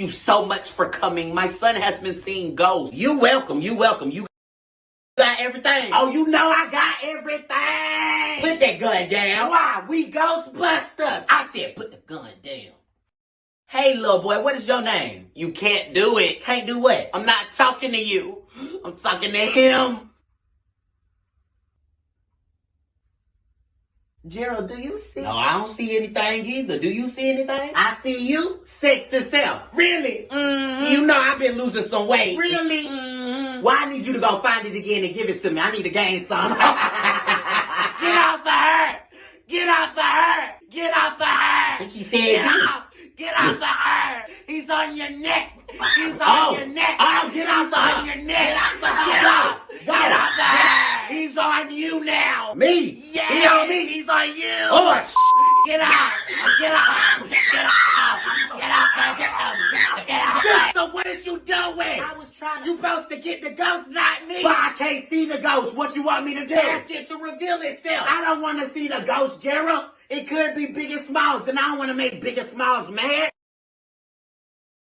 you so much for coming. My son has been seeing ghosts. You welcome. You got everything. Oh, you know I got everything. Put that gun down. Why? We Ghostbusters. I said put the gun down. Hey, little boy, what is your name? You can't do it. Can't do what? I'm not talking to you. I'm talking to him. Gerald, do you see? No, I don't see anything either. Do you see anything? I see you, sexy self. Really? Mm-hmm. You know I've been losing some weight. Really? Mm-hmm. Well, I need you to go find it again and give it to me. I need to gain some. Get off the her! Get off the her! Get off the her! I think he said Get off the her! He's on your neck! He's on your neck! Oh, get off the her! On your neck! Get off the her! Get off! Go. Get off the her! He's on you now! Me? Yeah, He on me? he's on you! Oh, get out! Get out! Get out! Get out! Get out! Get out! Sister, what is you doing? I was trying to... You supposed to get the ghost, not me! But I can't see the ghost. What you want me to do? Ask it to reveal itself! I don't want to see the ghost, Gerald. It could be Biggie Smalls, and I don't want to make Biggie Smalls mad.